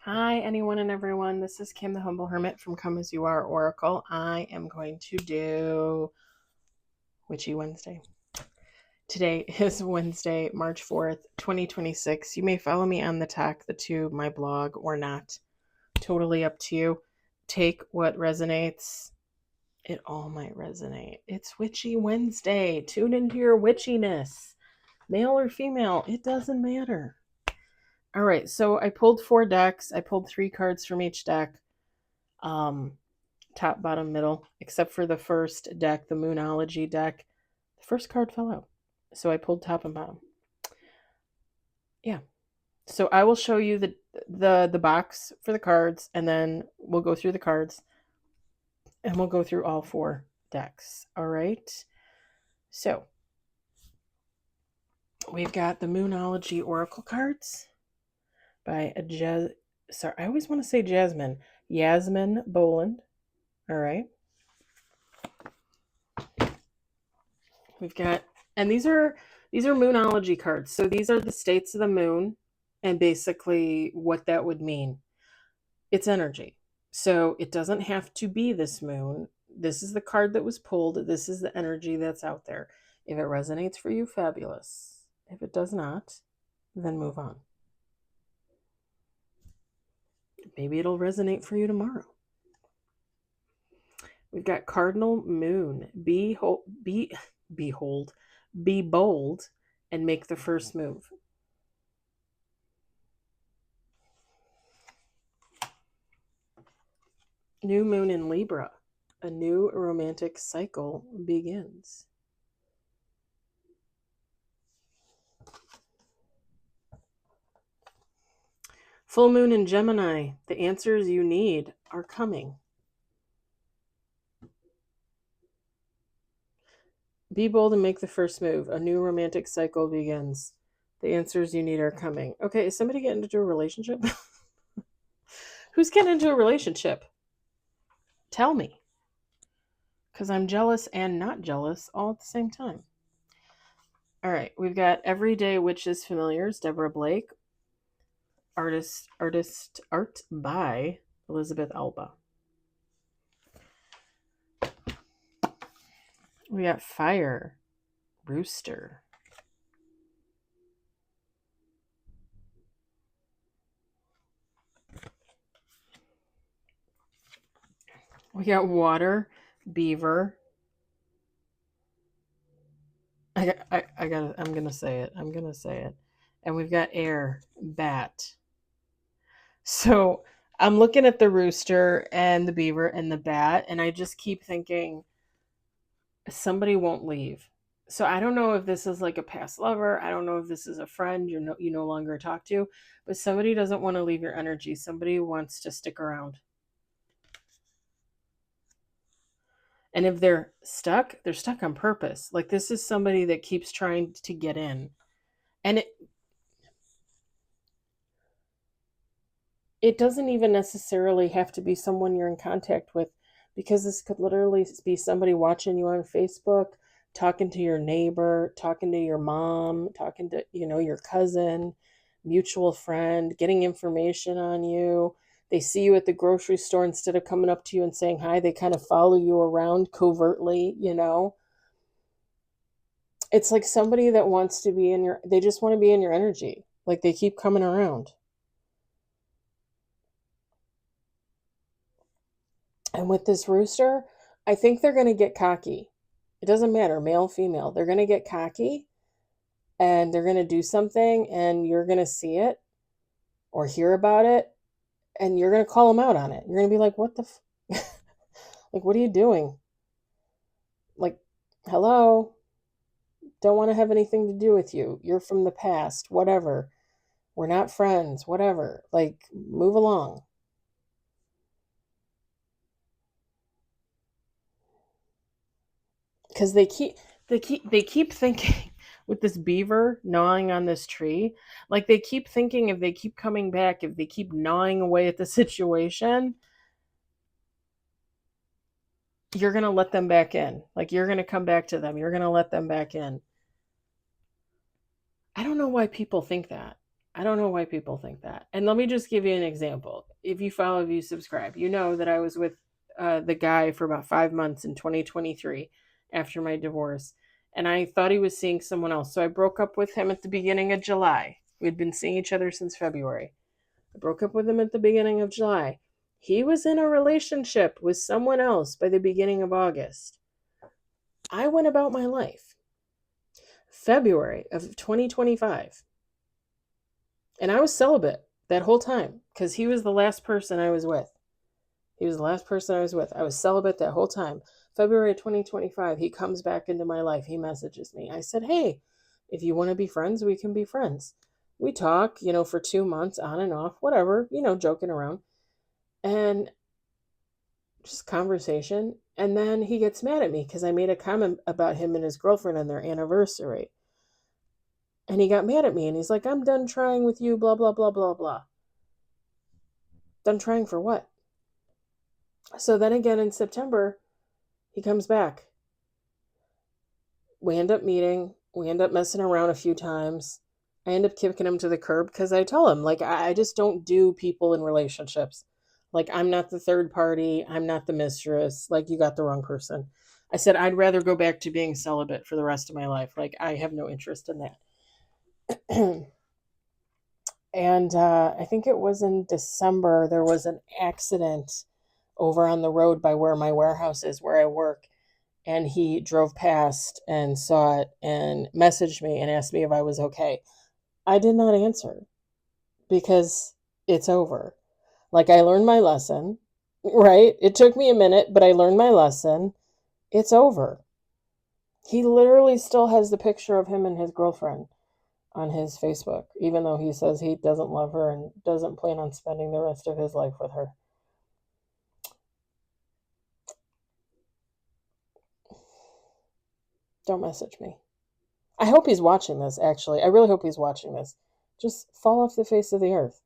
Hi, anyone and everyone. This is Kim, the Humble Hermit from Come As You Are Oracle. I am going to do Witchy Wednesday. Today is Wednesday, March 4th, 2026. You may follow me on the talk, the tube, my blog, or not. Totally up to you. Take what resonates. It all might resonate. It's Witchy Wednesday. Tune into your witchiness. Male or female, it doesn't matter. All right, so I pulled 4 decks. I pulled 3 cards from each deck. Top, bottom, middle, except for the first deck, the Moonology deck. The first card fell out. So I pulled top and bottom. Yeah. So I will show you the box for the cards, and then we'll go through the cards, and we'll go through all 4 decks. All right. So we've got the Moonology Oracle cards by I always want to say Yasmin Boland. All right. We've got, and these are Moonology cards. So these are the states of the moon and basically what that would mean. It's energy. So it doesn't have to be this moon. This is the card that was pulled. This is the energy that's out there. If it resonates for you, fabulous. If it does not, then move on. Maybe it'll resonate for you tomorrow. We've got Cardinal Moon. Be bold, and make the first move. New Moon in Libra. A new romantic cycle begins. Full Moon in Gemini. The answers you need are coming. Be bold and make the first move. A new romantic cycle begins. The answers you need are coming. Okay, is somebody getting into a relationship? Who's getting into a relationship? Tell me. Because I'm jealous and not jealous all at the same time. All right, we've got Everyday Witches Familiars, Deborah Blake. Art by Elizabeth Alba. We got Fire, Rooster. We got Water, Beaver. I'm gonna say it. And we've got Air, Bat. So I'm looking at the rooster and the beaver and the bat, and I just keep thinking somebody won't leave. So I don't know if this is like a past lover. I don't know if this is a friend you no longer talk to, but somebody doesn't want to leave your energy. Somebody wants to stick around. And if they're stuck on purpose. Like this is somebody that keeps trying to get in. And it doesn't even necessarily have to be someone you're in contact with, because this could literally be somebody watching you on Facebook, talking to your neighbor, talking to your mom, talking to, your cousin, mutual friend, getting information on you. They see you at the grocery store, instead of coming up to you and saying hi, they kind of follow you around covertly. It's like somebody that wants to be they just want to be in your energy. Like they keep coming around. And with this rooster, I think they're going to get cocky. It doesn't matter, male, female. They're going to get cocky and they're going to do something, and you're going to see it or hear about it, and you're going to call them out on it. You're going to be like, what the like, what are you doing? Like, hello? Don't want to have anything to do with you. You're from the past, whatever. We're not friends, whatever. Like, move along. Because they keep thinking with this beaver gnawing on this tree, like they keep thinking if they keep coming back, if they keep gnawing away at the situation, you're going to let them back in. Like you're going to come back to them. You're going to let them back in. I don't know why people think that. I don't know why people think that. And let me just give you an example. If you follow, if you subscribe, you know that I was with the guy for about 5 months in 2023 after my divorce. And I thought he was seeing someone else. So I broke up with him at the beginning of July. We'd been seeing each other since February. I broke up with him at the beginning of July. He was in a relationship with someone else by the beginning of August. I went about my life. February of 2025. And I was celibate that whole time because he was the last person I was with. He was the last person I was with. I was celibate that whole time. February 2025, he comes back into my life. He messages me. I said, hey, if you want to be friends, we can be friends. We talk, for 2 months on and off, whatever, joking around. And just conversation. And then he gets mad at me because I made a comment about him and his girlfriend on their anniversary. And he got mad at me and he's like, I'm done trying with you, blah, blah, blah, blah, blah. Done trying for what? So then again in September, he comes back. We end up meeting. We end up messing around a few times. I end up kicking him to the curb because I tell him, I just don't do people in relationships. I'm not the third party. I'm not the mistress. You got the wrong person. I said, I'd rather go back to being celibate for the rest of my life. I have no interest in that. And I think it was in December, there was an accident over on the road by where my warehouse is, where I work. And he drove past and saw it and messaged me and asked me if I was okay. I did not answer because it's over. I learned my lesson, right? It took me a minute, but I learned my lesson. It's over. He literally still has the picture of him and his girlfriend on his Facebook, even though he says he doesn't love her and doesn't plan on spending the rest of his life with her. Don't message me. I hope he's watching this, actually. I really hope he's watching this. Just fall off the face of the earth.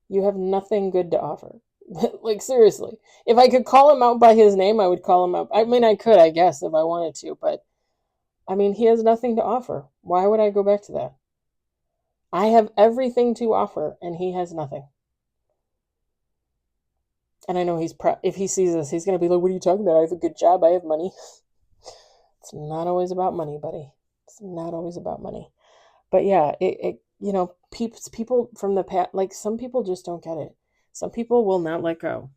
You have nothing good to offer. Seriously. If I could call him out by his name, I would call him out. I mean, I could, I guess, if I wanted to, but he has nothing to offer. Why would I go back to that? I have everything to offer, and he has nothing. And I know if he sees this, he's going to be like, what are you talking about? I have a good job. I have money. It's not always about money, buddy. It's not always about money. But yeah, people from the past, some people just don't get it. Some people will not let go.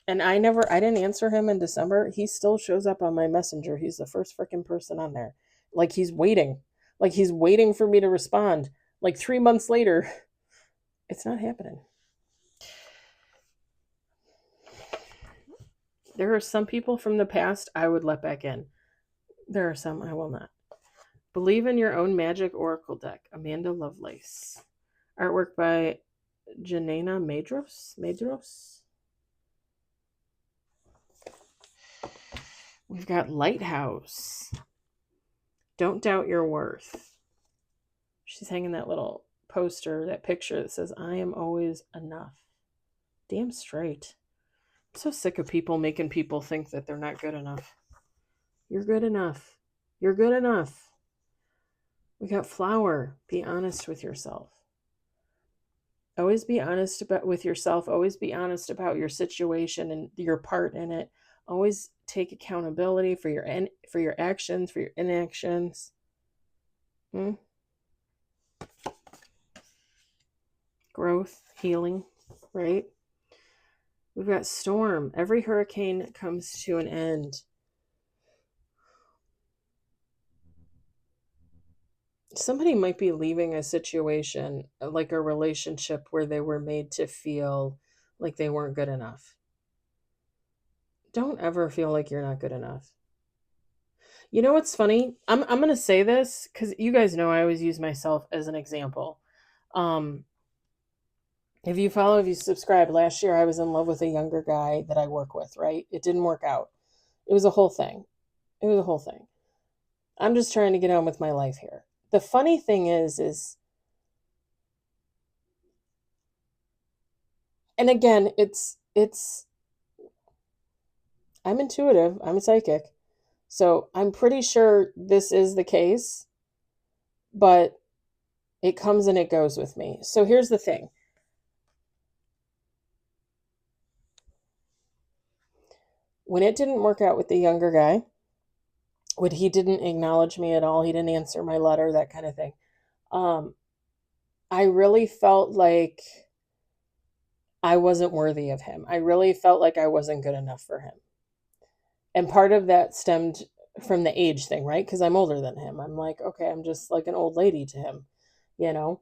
And I didn't answer him in December. He still shows up on my messenger. He's the first freaking person on there. He's waiting. He's waiting for me to respond. 3 months later, it's not happening. There are some people from the past I would let back in. There are some I will not. Believe in Your Own Magic Oracle Deck, Amanda Lovelace. Artwork by Janina Medros. We've got Lighthouse. Don't Doubt Your Worth. She's hanging that little poster, that picture that says, I am always enough. Damn straight. I'm so sick of people making people think that they're not good enough. You're good enough. You're good enough. We got Flower. Be honest with yourself. Always be honest with yourself. Always be honest about your situation and your part in it. Always take accountability for your actions, for your inactions. Growth, healing, right? We've got Storm. Every hurricane comes to an end. Somebody might be leaving a situation, like a relationship where they were made to feel like they weren't good enough. Don't ever feel like you're not good enough. You know what's funny? I'm going to say this because you guys know I always use myself as an example. If you subscribe, last year I was in love with a younger guy that I work with, right? It didn't work out. It was a whole thing. I'm just trying to get on with my life here. The funny thing is, and again, I'm intuitive, I'm psychic, so I'm pretty sure this is the case, but It comes and it goes with me. So here's the thing. When it didn't work out with the younger guy, when he didn't acknowledge me at all, he didn't answer my letter, that kind of thing. I really felt like I wasn't worthy of him. I really felt like I wasn't good enough for him. And part of that stemmed from the age thing, right? Because I'm older than him. I'm like, okay, I'm just like an old lady to him, you know?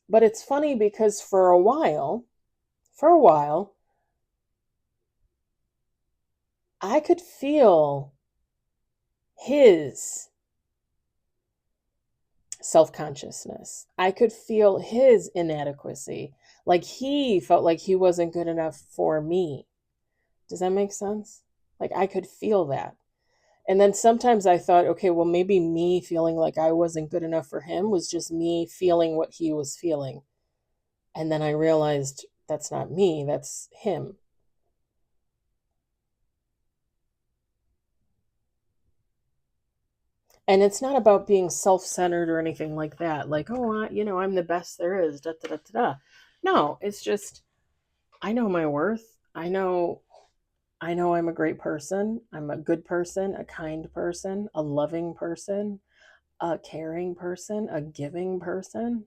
But it's funny because for a while, I could feel his self-consciousness. I could feel his inadequacy. Like he felt like he wasn't good enough for me. Does that make sense? Like I could feel that. And then sometimes I thought, okay, well, maybe me feeling like I wasn't good enough for him was just me feeling what he was feeling. And then I realized that's not me, that's him. And it's not about being self-centered or anything like that. Like, oh, I'm the best there is. Da, da, da, da, da. No, it's just I know my worth. I know I'm a great person. I'm a good person, a kind person, a loving person, a caring person, a giving person.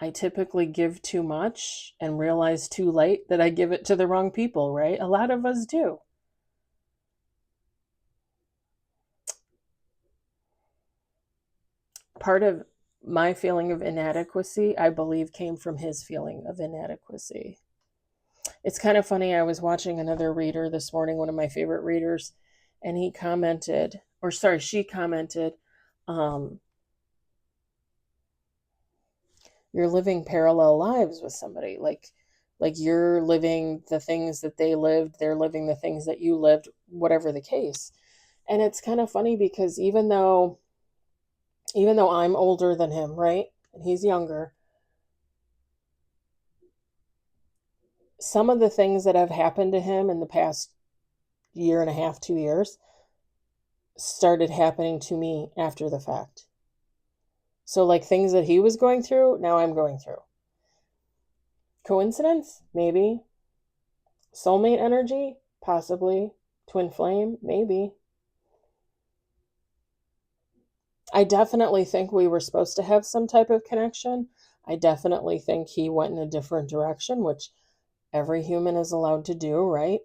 I typically give too much and realize too late that I give it to the wrong people, right? A lot of us do. Part of my feeling of inadequacy, I believe, came from his feeling of inadequacy. It's kind of funny. I was watching another reader this morning, one of my favorite readers, and he commented, or sorry, she commented, um, you're living parallel lives with somebody. Like you're living the things that they lived, they're living the things that you lived, whatever the case. And it's kind of funny because even though I'm older than him, right? And he's younger, some of the things that have happened to him in the past year and a half, 2 years, started happening to me after the fact. So, like things that he was going through, now I'm going through. Coincidence? Maybe. Soulmate energy? Possibly. Twin flame? Maybe. I definitely think we were supposed to have some type of connection. I definitely think he went in a different direction, which every human is allowed to do, right?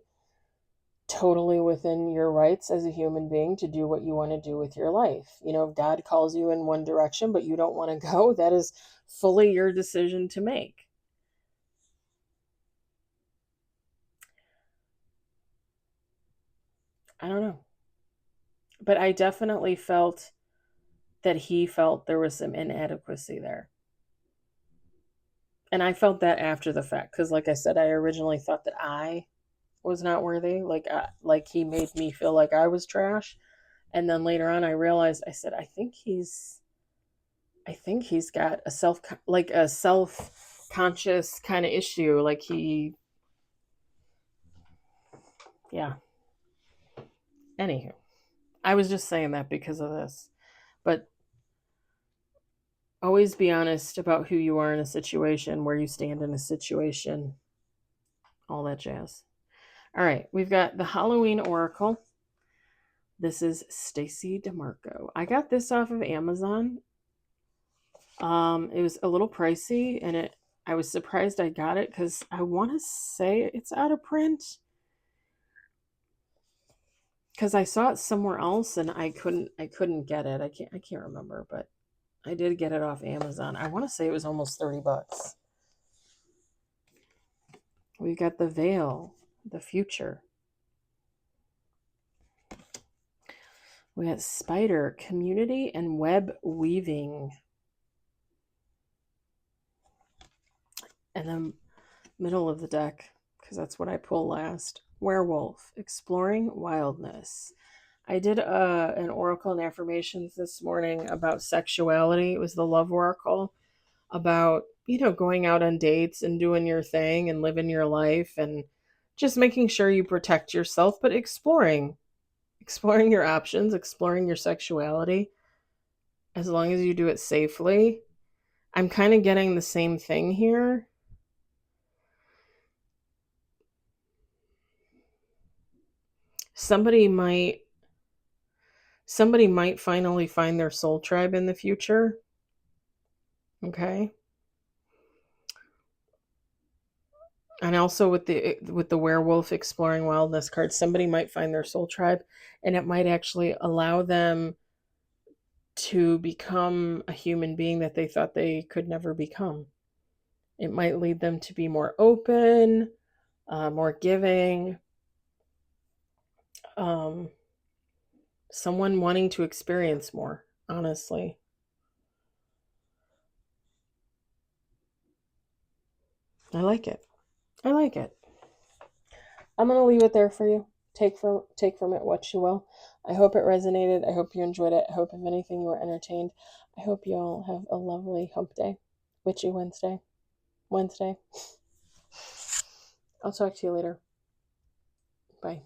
Totally within your rights as a human being to do what you want to do with your life. If God calls you in one direction, but you don't want to go, that is fully your decision to make. I don't know. But I definitely felt that he felt there was some inadequacy there. And I felt that after the fact because like I said, I originally thought that I was not worthy, like he made me feel like I was trash. And then later on I realized, I said, I think he's got a self-conscious kind of issue, like yeah. Anywho, I was just saying that because of this. But always be honest about who you are in a situation, where you stand in a situation, all that jazz. All right, we've got the Halloween Oracle. This is Stacy DeMarco. I got this off of Amazon. It was a little pricey, and I was surprised I got it because I want to say it's out of print. Because I saw it somewhere else and I couldn't get it. I can't remember, but I did get it off Amazon. I want to say it was almost $30. We've got the Veil, the Future. We got Spider, Community and Web Weaving. And then middle of the deck, because that's what I pull last. Werewolf, Exploring Wildness. I did an oracle and affirmations this morning about sexuality. It was the Love Oracle, about going out on dates and doing your thing and living your life and just making sure you protect yourself, but exploring your options, exploring your sexuality. as long as you do it safely. I'm kind of getting the same thing here. Somebody might finally find their soul tribe in the future. Okay. And also with the werewolf exploring wildness card, somebody might find their soul tribe, and it might actually allow them to become a human being that they thought they could never become. It might lead them to be more open, more giving, someone wanting to experience more, honestly. I like it. I like it. I'm going to leave it there for you. Take from it what you will. I hope it resonated. I hope you enjoyed it. I hope, if anything, you were entertained. I hope you all have a lovely hump day. Witchy Wednesday. I'll talk to you later. Bye.